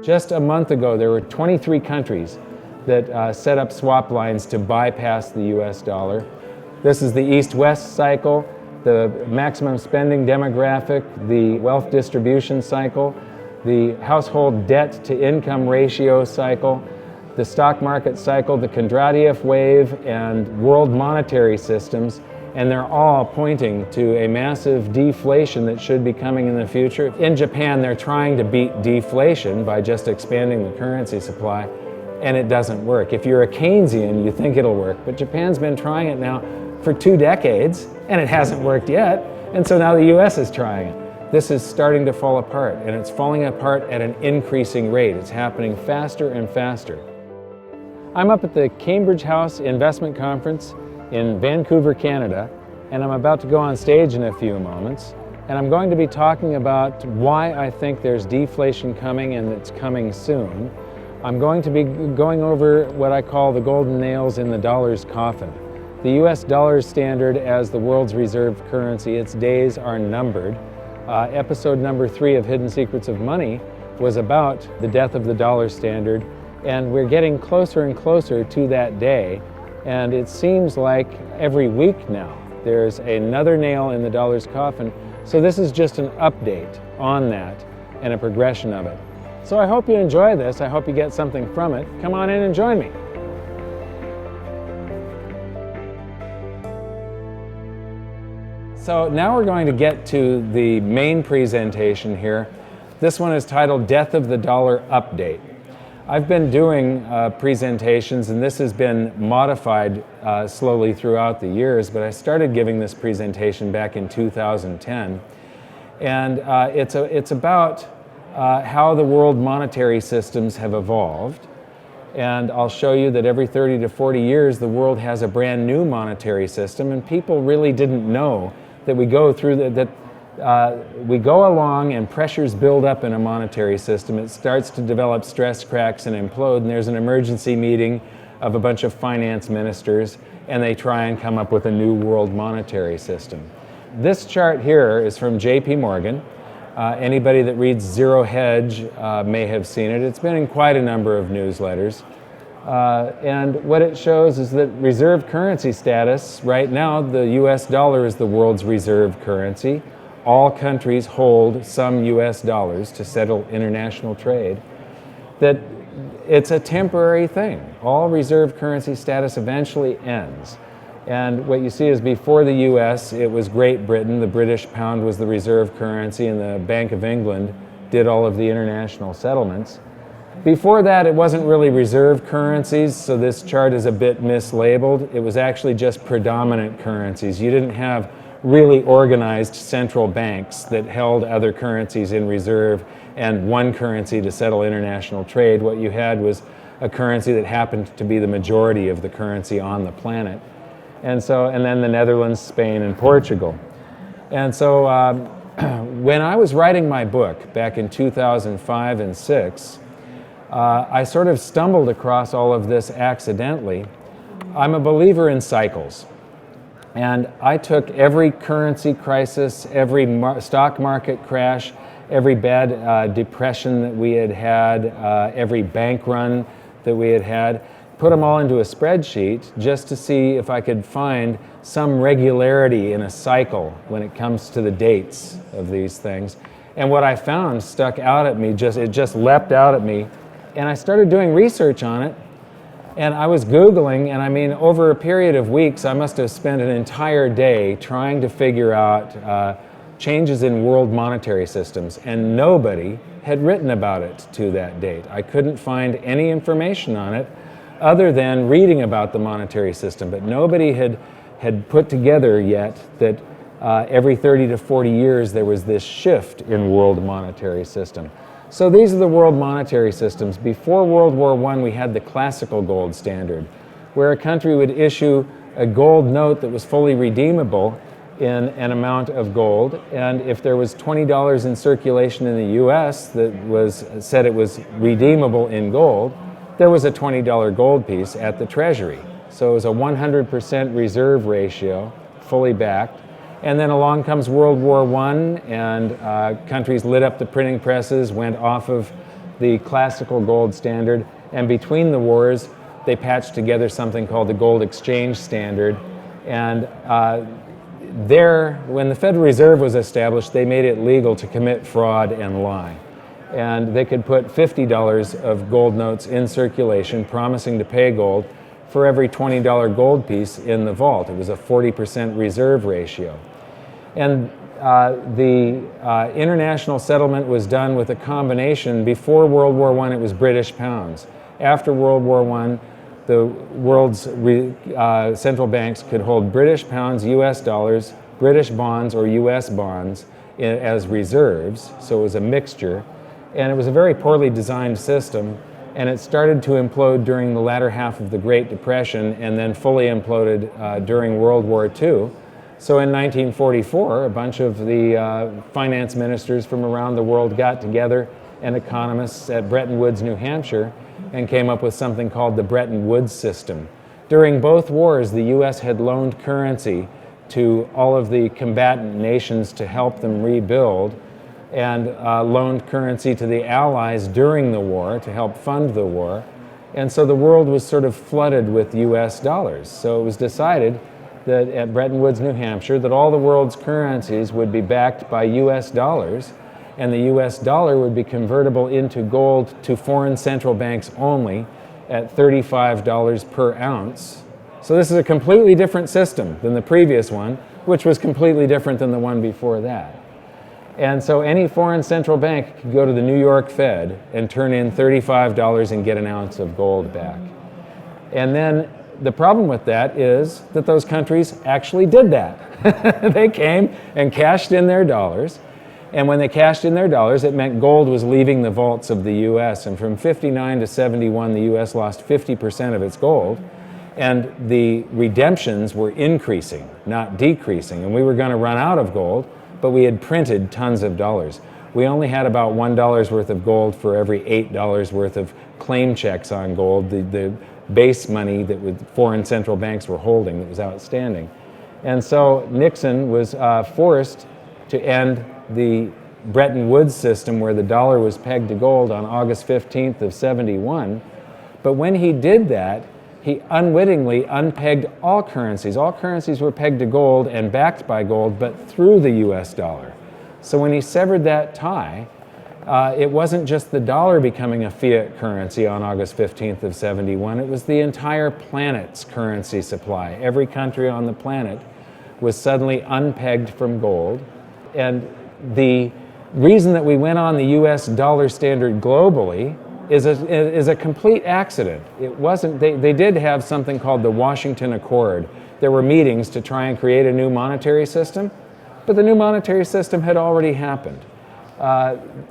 Just a month ago, there were 23 countries that set up swap lines to bypass the US dollar. This is the East-West cycle, the maximum spending demographic, the wealth distribution cycle, the household debt to income ratio cycle, the stock market cycle, the Kondratiev wave, and world monetary systems, and they're all pointing to a massive deflation that should be coming in the future. In Japan, they're trying to beat deflation by just expanding the currency supply, and it doesn't work. If you're a Keynesian, you think it'll work, but Japan's been trying it now for 2 decades, and it hasn't worked yet, and so now the US is trying it. This is starting to fall apart, and it's falling apart at an increasing rate. It's happening faster and faster. I'm up at the Cambridge House Investment Conference in Vancouver, Canada, and I'm about to go on stage in a few moments, and I'm going to be talking about why I think there's deflation coming and it's coming soon. I'm going to be going over what I call the golden nails in the dollar's coffin. The US dollar standard as the world's reserve currency, its days are numbered. Episode number 3 of Hidden Secrets of Money was about the death of the dollar standard, and we're getting closer and closer to that day. And it seems like every week now there's another nail in the dollar's coffin. So this is just an update on that and a progression of it. So I hope you enjoy this. I hope you get something from it. Come on in and join me. So now we're going to get to the main presentation here. This one is titled Death of the Dollar Update. I've been doing presentations, and this has been modified slowly throughout the years, but I started giving this presentation back in 2010. And it's about how the world monetary systems have evolved. And I'll show you that every 30 to 40 years, the world has a brand new monetary system, and people really didn't know that we go through we go along and pressures build up in a monetary system. It starts to develop stress cracks and implode, and there's an emergency meeting of a bunch of finance ministers, and they try and come up with a new world monetary system. This chart here is from JP Morgan. Anybody that reads Zero Hedge may have seen it. It's been in quite a number of newsletters. And what it shows is that reserve currency status, right now the US dollar is the world's reserve currency. All countries hold some US dollars to settle international trade. That it's a temporary thing. All reserve currency status eventually ends. And what you see is before the US, it was Great Britain. The British pound was the reserve currency, and the Bank of England did all of the international settlements. Before that, it wasn't really reserve currencies, so this chart is a bit mislabeled. It was actually just predominant currencies. You didn't have really organized central banks that held other currencies in reserve and one currency to settle international trade. What you had was a currency that happened to be the majority of the currency on the planet. And then the Netherlands, Spain, and Portugal. And so when I was writing my book back in 2005 and 6, I sort of stumbled across all of this accidentally. I'm a believer in cycles. And I took every currency crisis, every stock market crash, every bad depression that we had had, every bank run that we had had, put them all into a spreadsheet just to see if I could find some regularity in a cycle when it comes to the dates of these things. And what I found stuck out at me, it just leapt out at me. And I started doing research on it, and I was Googling, and I mean, over a period of weeks, I must have spent an entire day trying to figure out changes in world monetary systems, and nobody had written about it to that date. I couldn't find any information on it other than reading about the monetary system, but nobody had put together yet that every 30 to 40 years there was this shift in world monetary system. So these are the world monetary systems. Before World War I, we had the classical gold standard, where a country would issue a gold note that was fully redeemable in an amount of gold, and if there was $20 in circulation in the US that said it was redeemable in gold, there was a $20 gold piece at the Treasury. So it was a 100% reserve ratio, fully backed. And then along comes World War I, and countries lit up the printing presses, went off of the classical gold standard, and between the wars, they patched together something called the gold exchange standard. And when the Federal Reserve was established, they made it legal to commit fraud and lie. And they could put $50 of gold notes in circulation, promising to pay gold for every $20 gold piece in the vault. It was a 40% reserve ratio. And the international settlement was done with a combination. Before World War I, it was British pounds. After World War I, the world's central banks could hold British pounds, US dollars, British bonds, or US bonds as reserves, so it was a mixture. And it was a very poorly designed system, and it started to implode during the latter half of the Great Depression and then fully imploded during World War II. So in 1944, a bunch of the finance ministers from around the world got together, and economists at Bretton Woods, New Hampshire, and came up with something called the Bretton Woods system. During both wars, the US had loaned currency to all of the combatant nations to help them rebuild, and loaned currency to the Allies during the war to help fund the war. And so the world was sort of flooded with US dollars. So it was decided that at Bretton Woods, New Hampshire, that all the world's currencies would be backed by US dollars, and the US dollar would be convertible into gold to foreign central banks only at $35 per ounce. So this is a completely different system than the previous one, which was completely different than the one before that. And so any foreign central bank could go to the New York Fed and turn in $35 and get an ounce of gold back. And then the problem with that is that those countries actually did that. They came and cashed in their dollars. And when they cashed in their dollars, it meant gold was leaving the vaults of the US. And from 59 to 71, the US lost 50% of its gold. And the redemptions were increasing, not decreasing. And we were going to run out of gold, but we had printed tons of dollars. We only had about $1 worth of gold for every $8 worth of claim checks on gold, the base money that foreign central banks were holding that was outstanding. And so Nixon was forced to end the Bretton Woods system where the dollar was pegged to gold on August 15th of 71. But when he did that, he unwittingly unpegged all currencies. All currencies were pegged to gold and backed by gold, but through the US dollar. So when he severed that tie, it wasn't just the dollar becoming a fiat currency on August 15th of 71, it was the entire planet's currency supply. Every country on the planet was suddenly unpegged from gold. And the reason that we went on the US dollar standard globally is a complete accident. It wasn't, they did have something called the Washington Accord. There were meetings to try and create a new monetary system, but the new monetary system had already happened.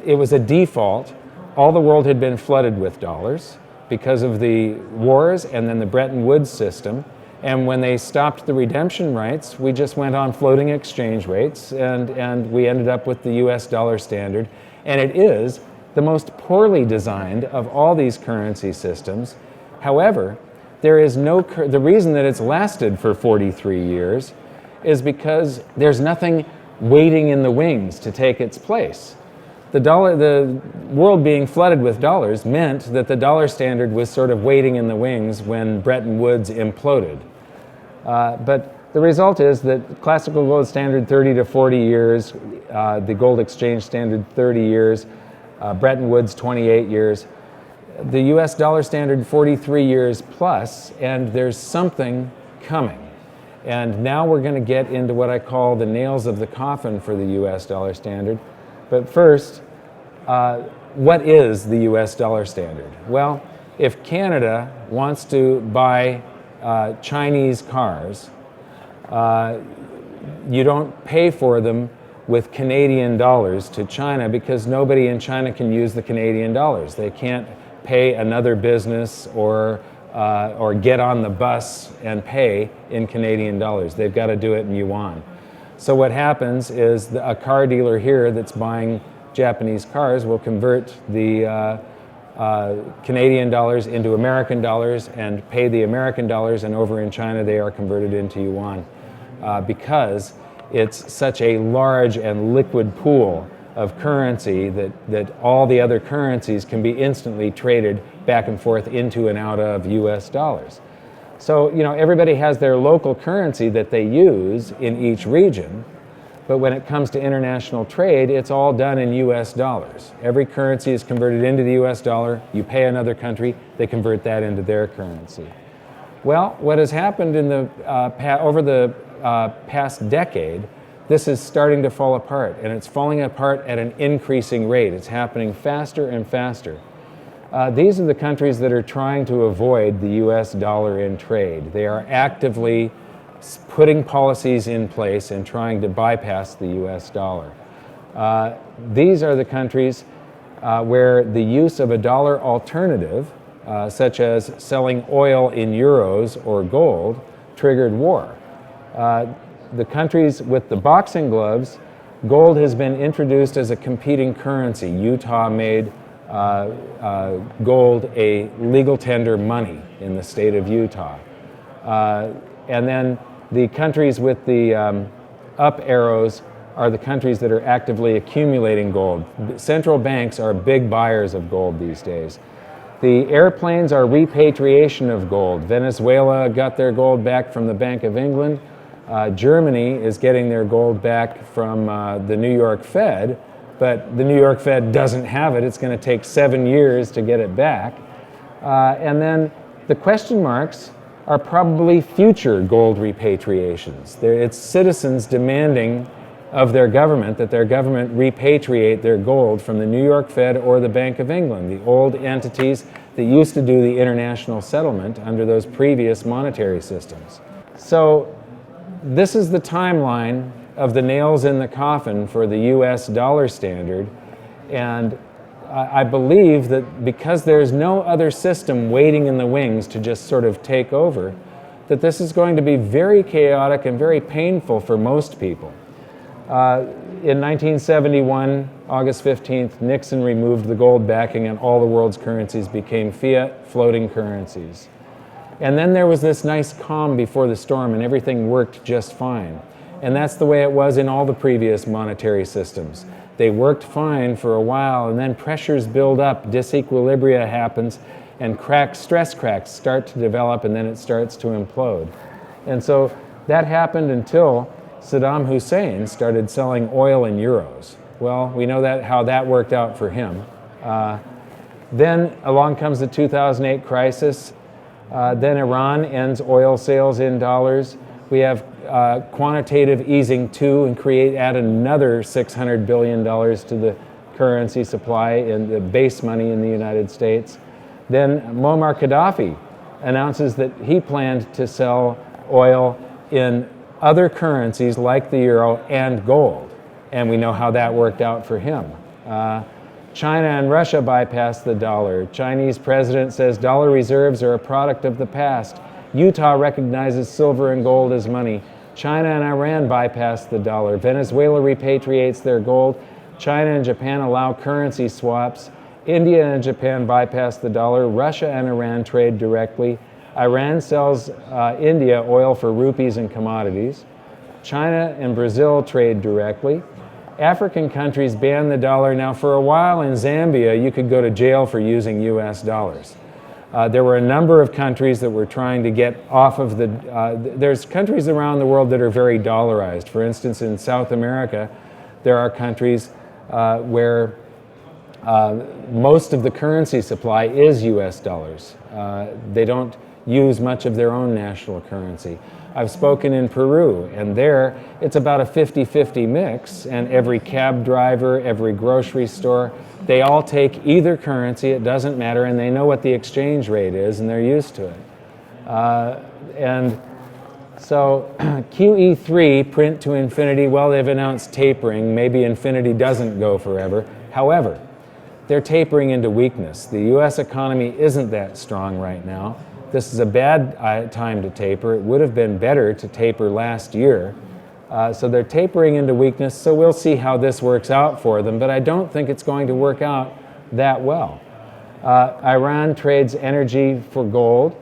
It was a default. All the world had been flooded with dollars because of the wars and then the Bretton Woods system. And when they stopped the redemption rights, we just went on floating exchange rates, and we ended up with the US dollar standard. And it is the most poorly designed of all these currency systems. However, there is the reason that it's lasted for 43 years is because there's nothing waiting in the wings to take its place. The world being flooded with dollars meant that the dollar standard was sort of waiting in the wings when Bretton Woods imploded. But the result is that classical gold standard 30 to 40 years, the gold exchange standard 30 years, Bretton Woods 28 years, the US dollar standard 43 years plus, and there's something coming. And now we're going to get into what I call the nails of the coffin for the US dollar standard. But first, what is the US dollar standard? Well, if Canada wants to buy Chinese cars, you don't pay for them with Canadian dollars to China because nobody in China can use the Canadian dollars. They can't pay another business or get on the bus and pay in Canadian dollars. They've got to do it in yuan. So what happens is a car dealer here that's buying Japanese cars will convert the Canadian dollars into American dollars and pay the American dollars, and over in China they are converted into yuan because it's such a large and liquid pool of currency that all the other currencies can be instantly traded back and forth into and out of US dollars. So, everybody has their local currency that they use in each region, but when it comes to international trade, it's all done in US dollars. Every currency is converted into the US dollar. You pay another country, they convert that into their currency. Well, what has happened in the over the past decade, this is starting to fall apart, and it's falling apart at an increasing rate. It's happening faster and faster. These are the countries that are trying to avoid the US dollar in trade. They are actively putting policies in place and trying to bypass the US dollar. These are the countries where the use of a dollar alternative, such as selling oil in euros or gold, triggered war. The countries with the boxing gloves, gold has been introduced as a competing currency. Utah made gold a legal tender money in the state of Utah. And then the countries with the up arrows are the countries that are actively accumulating gold. Central banks are big buyers of gold these days. The airplanes are repatriation of gold. Venezuela got their gold back from the Bank of England. Germany is getting their gold back from the New York Fed, but the New York Fed doesn't have it. It's going to take 7 years to get it back. And then the question marks are probably future gold repatriations. It's citizens demanding of their government that their government repatriate their gold from the New York Fed or the Bank of England, the old entities that used to do the international settlement under those previous monetary systems. So this is the timeline of the nails in the coffin for the US dollar standard, and I believe that because there's no other system waiting in the wings to just sort of take over, that this is going to be very chaotic and very painful for most people. In 1971, August 15th, Nixon removed the gold backing and all the world's currencies became fiat floating currencies. And then there was this nice calm before the storm and everything worked just fine. And that's the way it was in all the previous monetary systems. They worked fine for a while and then pressures build up, disequilibria happens, and stress cracks start to develop, and then it starts to implode. And so that happened until Saddam Hussein started selling oil in euros. Well, we know how that worked out for him. Then along comes the 2008 crisis. Then Iran ends oil sales in dollars. We have quantitative easing too, and add another $600 billion to the currency supply and the base money in the United States. Then Muammar Gaddafi announces that he planned to sell oil in other currencies like the euro and gold, and we know how that worked out for him. China and Russia bypassed the dollar. Chinese president says dollar reserves are a product of the past. Utah recognizes silver and gold as money. China and Iran bypassed the dollar. Venezuela repatriates their gold. China and Japan allow currency swaps. India and Japan bypass the dollar. Russia and Iran trade directly. Iran sells India oil for rupees and commodities. China and Brazil trade directly. African countries ban the dollar. Now, for a while in Zambia, you could go to jail for using US dollars. There were a number of countries that were trying to get off of the... there's countries around the world that are very dollarized. For instance, in South America, there are countries where most of the currency supply is US dollars. They don't use much of their own national currency. I've spoken in Peru, and there it's about a 50-50 mix, and every cab driver, every grocery store, they all take either currency, it doesn't matter, and they know what the exchange rate is, and they're used to it. And so QE3, print to infinity, well, they've announced tapering. Maybe infinity doesn't go forever. However, they're tapering into weakness. The US economy isn't that strong right now. This is a bad time to taper. It would have been better to taper last year. So they're tapering into weakness, so we'll see how this works out for them, but I don't think it's going to work out that well. Iran trades energy for gold.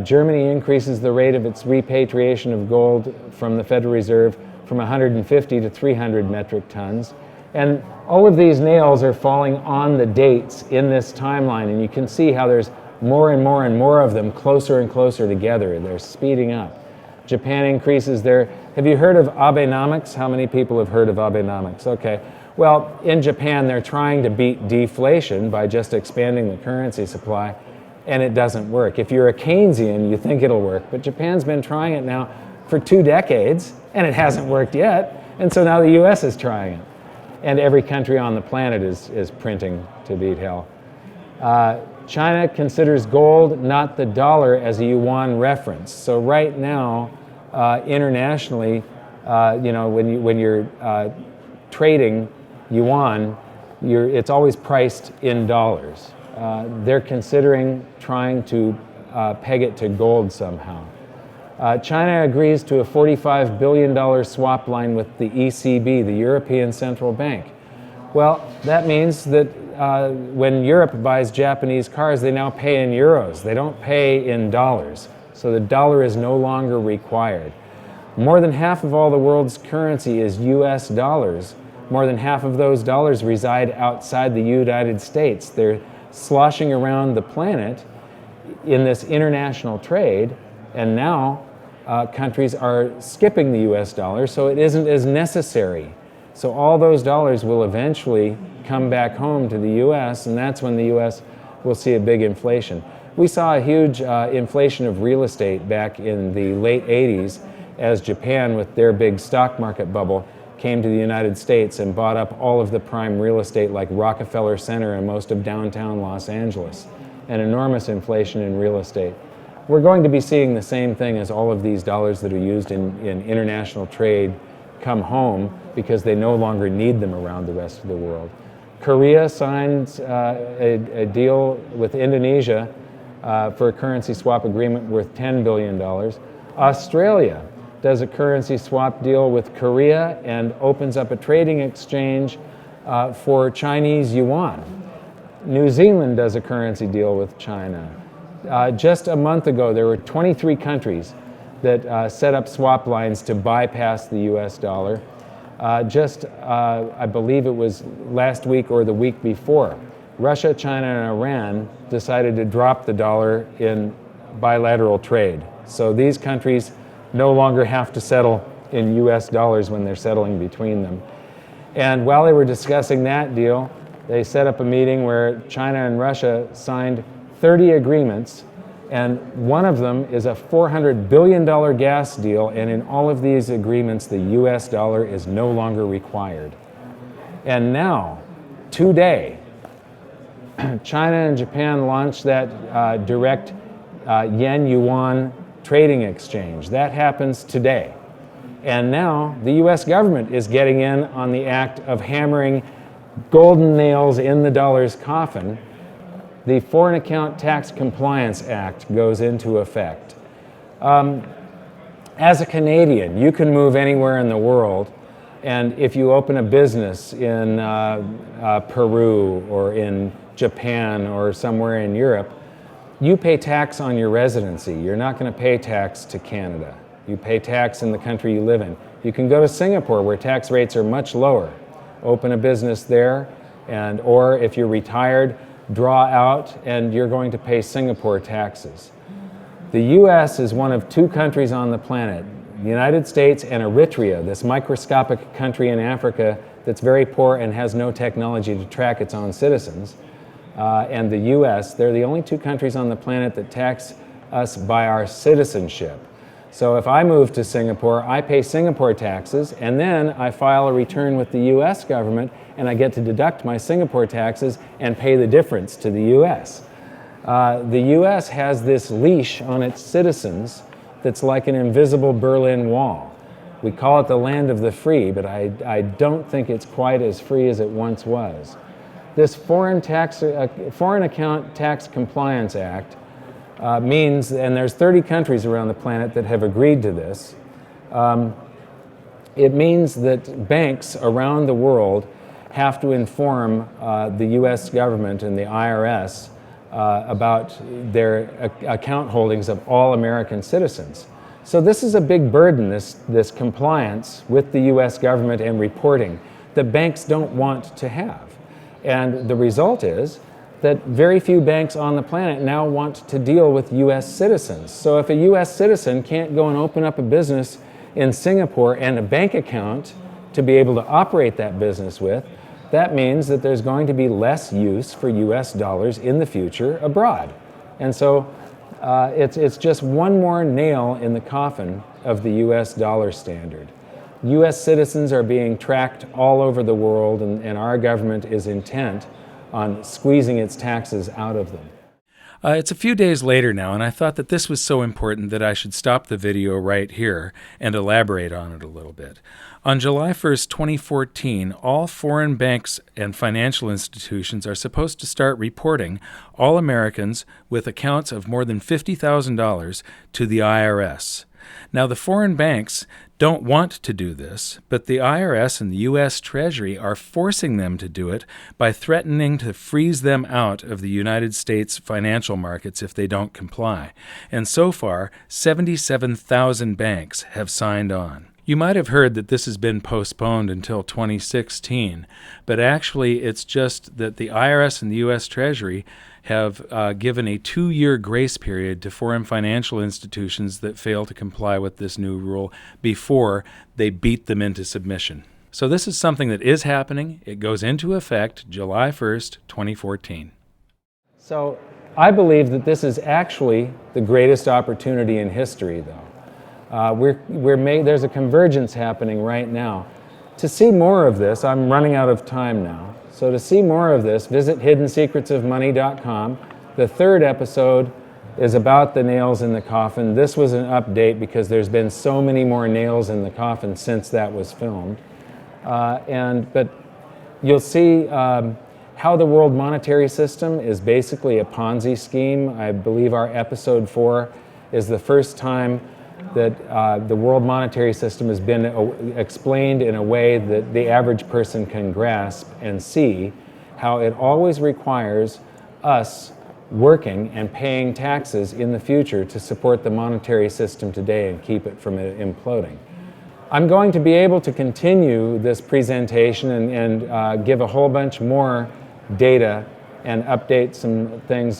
Germany increases the rate of its repatriation of gold from the Federal Reserve from 150 to 300 metric tons. And all of these nails are falling on the dates in this timeline, and you can see how there's more and more and more of them closer and closer together. They're speeding up. Japan increases their... Have you heard of Abenomics? How many people have heard of Abenomics? Okay. Well, in Japan, they're trying to beat deflation by just expanding the currency supply, and it doesn't work. If you're a Keynesian, you think it'll work, but Japan's been trying it now for 2 decades, and it hasn't worked yet, and so now the US is trying it. And every country on the planet is printing to beat hell. China considers gold, not the dollar, as a yuan reference. So right now, internationally, when you're trading yuan, it's always priced in dollars. They're considering trying to peg it to gold somehow. China agrees to a $45 billion swap line with the ECB, the European Central Bank. Well, that means that when Europe buys Japanese cars, they now pay in euros. They don't pay in dollars. So the dollar is no longer required. More than half of all the world's currency is US dollars. More than half of those dollars reside outside the United States. They're sloshing around the planet in this international trade, and now countries are skipping the US dollar, so it isn't as necessary. So all those dollars will eventually come back home to the US, and that's when the US will see a big inflation. We saw a huge inflation of real estate back in the late 80s as Japan, with their big stock market bubble, came to the United States and bought up all of the prime real estate like Rockefeller Center and most of downtown Los Angeles. An enormous inflation in real estate. We're going to be seeing the same thing as all of these dollars that are used in international trade come home because they no longer need them around the rest of the world. Korea signed a deal with Indonesia for a currency swap agreement worth $10 billion. Australia does a currency swap deal with Korea and opens up a trading exchange for Chinese yuan. New Zealand does a currency deal with China. Just a month ago, there were 23 countries that set up swap lines to bypass the US dollar. I believe it was last week or the week before, Russia, China, and Iran decided to drop the dollar in bilateral trade. So these countries no longer have to settle in US dollars when they're settling between them. And while they were discussing that deal, they set up a meeting where China and Russia signed 30 agreements, and one of them is a $400 billion gas deal, and in all of these agreements, the US dollar is no longer required. And now, today, China and Japan launched that direct yen-yuan trading exchange. That happens today. And now the US government is getting in on the act of hammering golden nails in the dollar's coffin. The Foreign Account Tax Compliance Act goes into effect. As a Canadian, you can move anywhere in the world, and if you open a business in Peru or in Japan or somewhere in Europe, you pay tax on your residency. You're not going to pay tax to Canada. You pay tax in the country you live in. You can go to Singapore, where tax rates are much lower. Open a business there, or if you're retired, draw out, and you're going to pay Singapore taxes. The US is one of 2 countries on the planet, the United States and Eritrea, this microscopic country in Africa that's very poor and has no technology to track its own citizens. And the US, they're the only 2 countries on the planet that tax us by our citizenship. So if I move to Singapore, I pay Singapore taxes, and then I file a return with the US government, and I get to deduct my Singapore taxes and pay the difference to the US. The US has this leash on its citizens that's like an invisible Berlin Wall. We call it the land of the free, but I don't think it's quite as free as it once was. This Foreign Account Tax Compliance Act means, and there's 30 countries around the planet that have agreed to this, it means that banks around the world have to inform the US government and the IRS about their account holdings of all American citizens. So this is a big burden, this compliance with the US government and reporting. that banks don't want to have. And the result is that very few banks on the planet now want to deal with US citizens. So if a US citizen can't go and open up a business in Singapore and a bank account to be able to operate that business with, that means that there's going to be less use for US dollars in the future abroad. And so it's just one more nail in the coffin of the US dollar standard. US citizens are being tracked all over the world, and our government is intent on squeezing its taxes out of them. It's a few days later now, and I thought that this was so important that I should stop the video right here and elaborate on it a little bit. On July 1st, 2014, all foreign banks and financial institutions are supposed to start reporting all Americans with accounts of more than $50,000 to the IRS. Now, the foreign banks don't want to do this, but the IRS and the U.S. Treasury are forcing them to do it by threatening to freeze them out of the United States financial markets if they don't comply. And so far, 77,000 banks have signed on. You might have heard that this has been postponed until 2016, but actually it's just that the IRS and the U.S. Treasury have given a 2-year grace period to foreign financial institutions that fail to comply with this new rule before they beat them into submission. So this is something that is happening. It goes into effect July 1st, 2014. So I believe that this is actually the greatest opportunity in history, though. There's a convergence happening right now. To see more of this, I'm running out of time now. So to see more of this, visit hiddensecretsofmoney.com. The third episode is about the nails in the coffin. This was an update because there's been so many more nails in the coffin since that was filmed. But you'll see how the world monetary system is basically a Ponzi scheme. I believe our episode 4 is the first time that the world monetary system has been explained in a way that the average person can grasp and see how it always requires us working and paying taxes in the future to support the monetary system today and keep it from imploding. I'm going to be able to continue this presentation and give a whole bunch more data and update some things,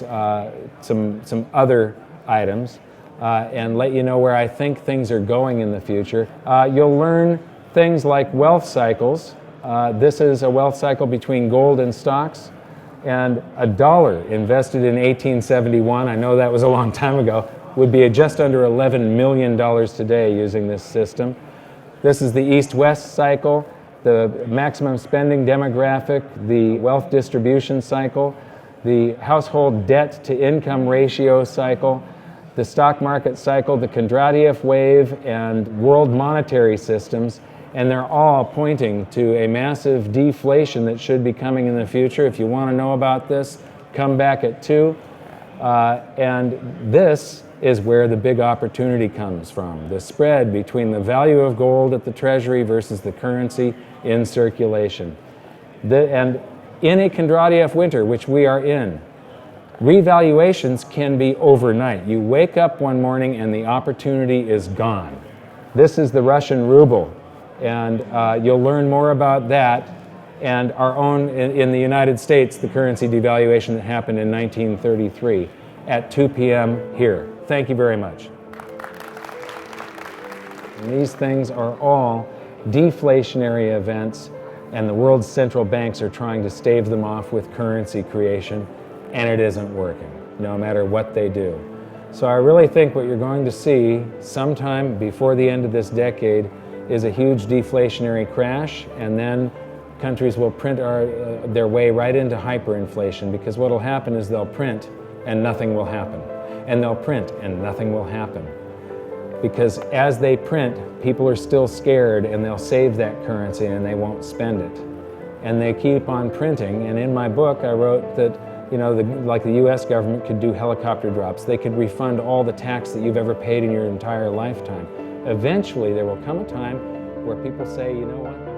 some other items. And let you know where I think things are going in the future. You'll learn things like wealth cycles. This is a wealth cycle between gold and stocks. And $1 invested in 1871, I know that was a long time ago, would be just under $11 million today using this system. This is the East-West cycle, the maximum spending demographic, the wealth distribution cycle, the household debt to income ratio cycle, the stock market cycle, the Kondratiev wave, and world monetary systems, and they're all pointing to a massive deflation that should be coming in the future. If you want to know about this, come back at 2. And this is where the big opportunity comes from, the spread between the value of gold at the Treasury versus the currency in circulation. And in a Kondratiev winter, which we are in, revaluations can be overnight. You wake up one morning and the opportunity is gone. This is the Russian ruble, and you'll learn more about that and our own, in the United States, the currency devaluation that happened in 1933 at 2 p.m. here. Thank you very much. And these things are all deflationary events, and the world's central banks are trying to stave them off with currency creation. And it isn't working, no matter what they do. So I really think what you're going to see sometime before the end of this decade is a huge deflationary crash, and then countries will print their way right into hyperinflation, because what will happen is they'll print and nothing will happen. And they'll print and nothing will happen. Because as they print, people are still scared and they'll save that currency and they won't spend it. And they keep on printing, and in my book I wrote that like the U.S. government could do helicopter drops. They could refund all the tax that you've ever paid in your entire lifetime. Eventually, there will come a time where people say, you know what?